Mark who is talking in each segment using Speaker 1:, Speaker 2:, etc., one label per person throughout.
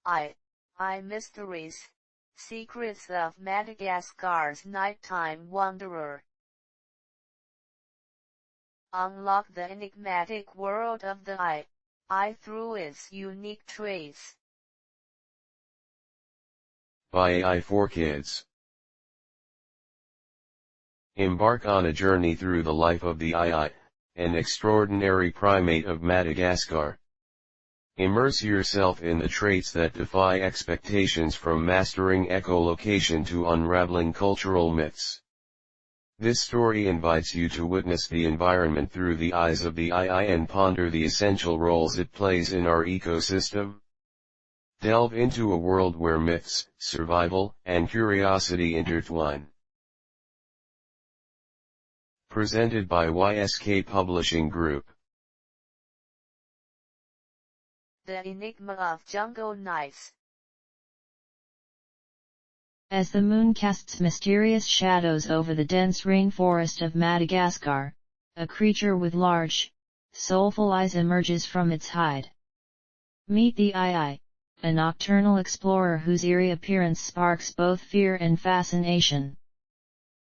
Speaker 1: I mysteries, secrets of Madagascar's nighttime wanderer. Unlock the enigmatic world of the I through its unique traits.
Speaker 2: By AI for Kids. Embark on a journey through the life of the an extraordinary primate of Madagascar. Immerse yourself in the traits that defy expectations, from mastering echolocation to unraveling cultural myths. This story invites you to witness the environment through the eyes of the and ponder the essential roles it plays in our ecosystem. Delve into a world where myths, survival, and curiosity intertwine. Presented by YSK Publishing Group.
Speaker 1: The Enigma of Jungle Nights.
Speaker 3: As the moon casts mysterious shadows over the dense rainforest of Madagascar, a creature with large, soulful eyes emerges from its hide. Meet the a nocturnal explorer whose eerie appearance sparks both fear and fascination.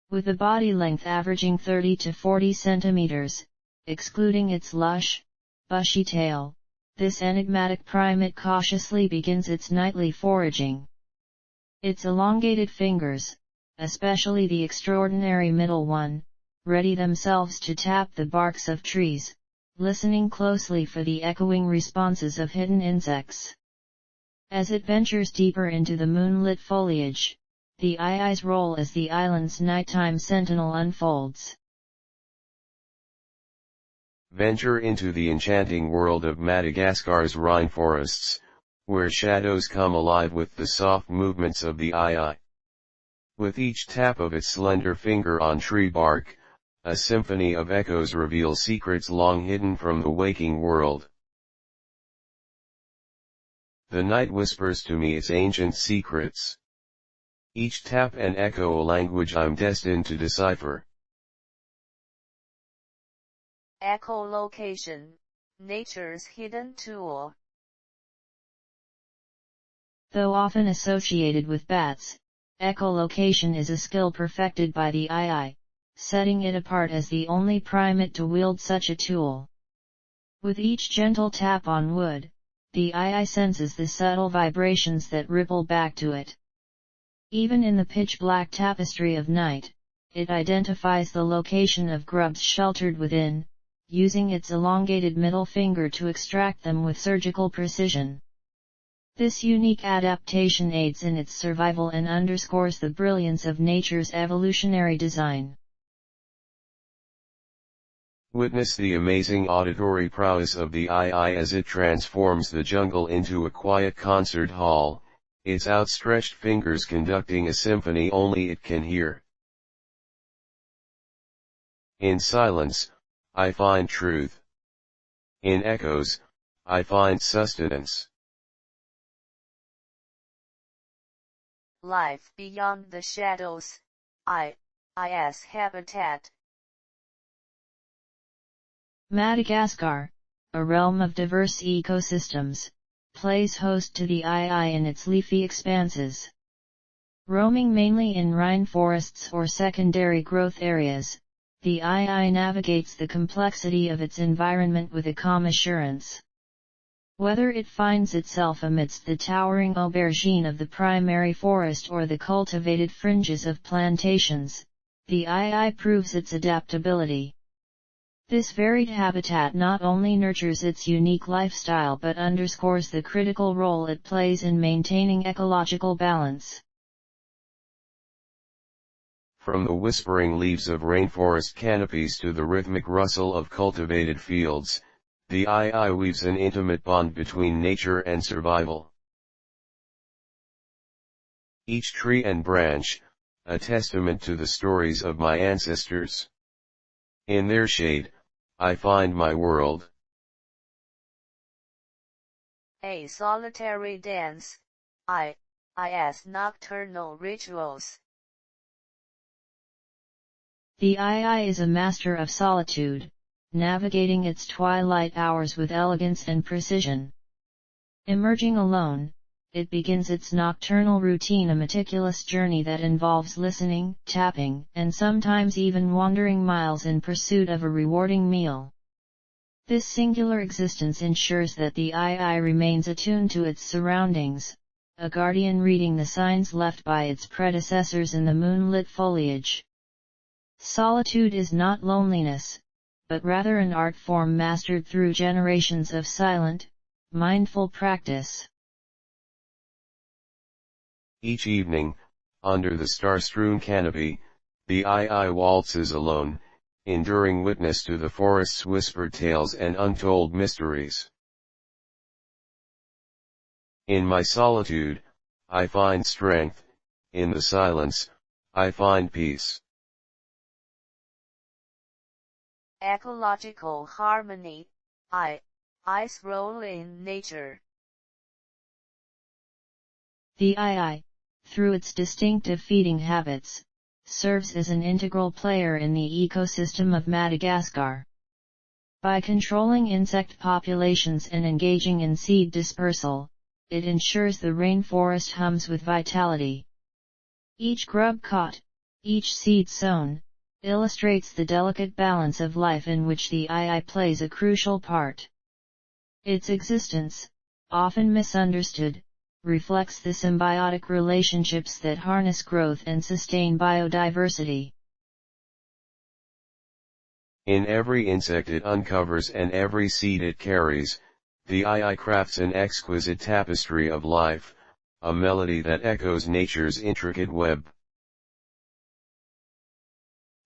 Speaker 3: With a body length averaging 30 to 40 centimeters, excluding its lush, bushy tail, this enigmatic primate cautiously begins its nightly foraging. Its elongated fingers, especially the extraordinary middle one, ready themselves to tap the barks of trees, listening closely for the echoing responses of hidden insects. As it ventures deeper into the moonlit foliage, the ai's role as the island's nighttime sentinel unfolds.
Speaker 2: Venture into the enchanting world of Madagascar's rainforests, where shadows come alive with the soft movements of the ai. With each tap of its slender finger on tree bark, a symphony of echoes reveals secrets long hidden from the waking world. The night whispers to me its ancient secrets. Each tap and echo a language I'm destined to decipher.
Speaker 1: Echolocation, nature's hidden tool.
Speaker 3: Though often associated with bats, echolocation is a skill perfected by the ai, setting it apart as the only primate to wield such a tool. With each gentle tap on wood, the ai senses the subtle vibrations that ripple back to it. Even in the pitch-black tapestry of night, it identifies the location of grubs sheltered within, using its elongated middle finger to extract them with surgical precision. This unique adaptation aids in its survival and underscores the brilliance of nature's evolutionary design.
Speaker 2: Witness the amazing auditory prowess of the ai as it transforms the jungle into a quiet concert hall, its outstretched fingers conducting a symphony only it can hear. In silence, I find truth. In echoes, I find sustenance.
Speaker 1: Life beyond the shadows, IIS habitat.
Speaker 3: Madagascar, a realm of diverse ecosystems, plays host to the ai in its leafy expanses. Roaming mainly in rainforests or secondary growth areas, the ai navigates the complexity of its environment with a calm assurance. Whether it finds itself amidst the towering aubergine of the primary forest or the cultivated fringes of plantations, the ai proves its adaptability. This varied habitat not only nurtures its unique lifestyle but underscores the critical role it plays in maintaining ecological balance.
Speaker 2: From the whispering leaves of rainforest canopies to the rhythmic rustle of cultivated fields, the ai weaves an intimate bond between nature and survival. Each tree and branch, a testament to the stories of my ancestors. In their shade, I find my world.
Speaker 1: A solitary dance, IIS nocturnal rituals.
Speaker 3: The ai is a master of solitude, navigating its twilight hours with elegance and precision. Emerging alone, it begins its nocturnal routine, a meticulous journey that involves listening, tapping, and sometimes even wandering miles in pursuit of a rewarding meal. This singular existence ensures that the eye remains attuned to its surroundings, a guardian reading the signs left by its predecessors in the moonlit foliage. Solitude is not loneliness, but rather an art form mastered through generations of silent, mindful practice.
Speaker 2: Each evening, under the star-strewn canopy, the eye waltzes alone, enduring witness to the forest's whispered tales and untold mysteries. In my solitude, I find strength, in the silence, I find peace.
Speaker 1: Ecological harmony, I's role in nature.
Speaker 3: The eye, through its distinctive feeding habits, serves as an integral player in the ecosystem of Madagascar. By controlling insect populations and engaging in seed dispersal, it ensures the rainforest hums with vitality. Each grub caught, each seed sown, illustrates the delicate balance of life in which the eye plays a crucial part. Its existence, often misunderstood, reflects the symbiotic relationships that harness growth and sustain biodiversity.
Speaker 2: In every insect it uncovers and every seed it carries, the eye crafts an exquisite tapestry of life, a melody that echoes nature's intricate web.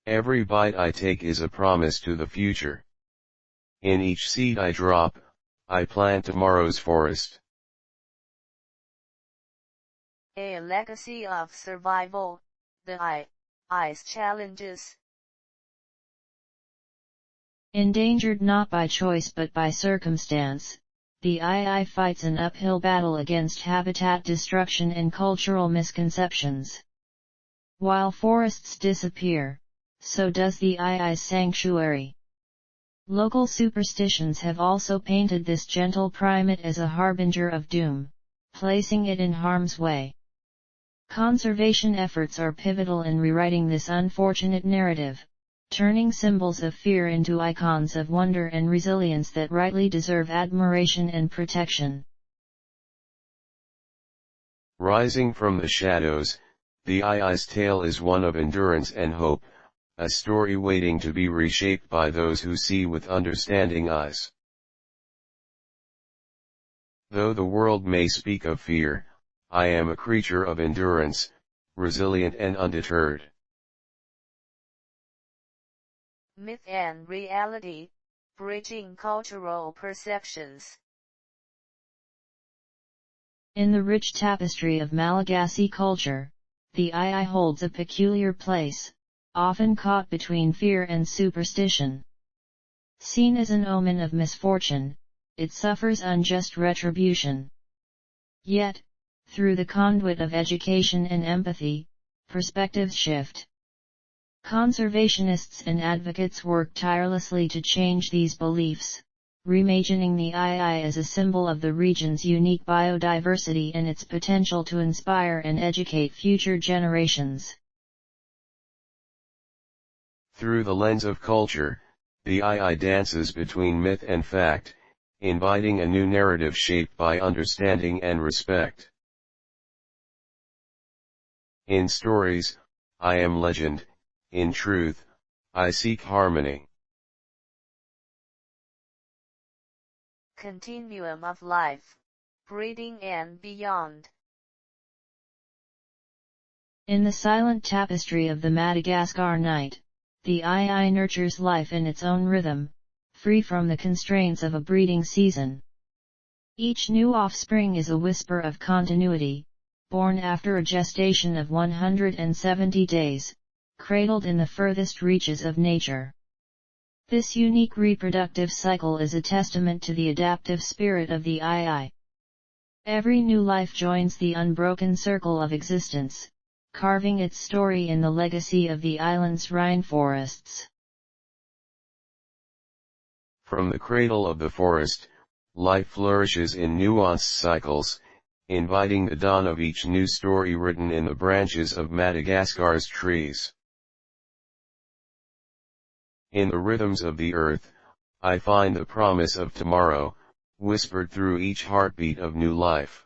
Speaker 2: Every bite I take is a promise to the future. In each seed I drop, I plant tomorrow's forest.
Speaker 1: A legacy of survival, the I's challenges.
Speaker 3: Endangered not by choice but by circumstance, the eye fights an uphill battle against habitat destruction and cultural misconceptions. While forests disappear, so does the eye's sanctuary. Local superstitions have also painted this gentle primate as a harbinger of doom, placing it in harm's way. Conservation efforts are pivotal in rewriting this unfortunate narrative, turning symbols of fear into icons of wonder and resilience that rightly deserve admiration and protection.
Speaker 2: Rising from the shadows, the eye's tale is one of endurance and hope, a story waiting to be reshaped by those who see with understanding eyes. Though the world may speak of fear, I am a creature of endurance, resilient and undeterred.
Speaker 1: Myth and reality, bridging cultural perceptions.
Speaker 3: In the rich tapestry of Malagasy culture, the eye holds a peculiar place, often caught between fear and superstition. Seen as an omen of misfortune, it suffers unjust retribution. Yet, through the conduit of education and empathy, perspectives shift. Conservationists and advocates work tirelessly to change these beliefs, reimagining the eye as a symbol of the region's unique biodiversity and its potential to inspire and educate future generations.
Speaker 2: Through the lens of culture, the eye dances between myth and fact, inviting a new narrative shaped by understanding and respect. In stories, I am legend. In truth, I seek harmony.
Speaker 1: Continuum of life, breeding and beyond.
Speaker 3: In the silent tapestry of the Madagascar night, the eye nurtures life in its own rhythm, free from the constraints of a breeding season. Each new offspring is a whisper of continuity, born after a gestation of 170 days, cradled in the furthest reaches of nature. This unique reproductive cycle is a testament to the adaptive spirit of the eye. Every new life joins the unbroken circle of existence, carving its story in the legacy of the island's rainforests.
Speaker 2: From the cradle of the forest, life flourishes in nuanced cycles, inviting the dawn of each new story written in the branches of Madagascar's trees. In the rhythms of the earth, I find the promise of tomorrow, whispered through each heartbeat of new life.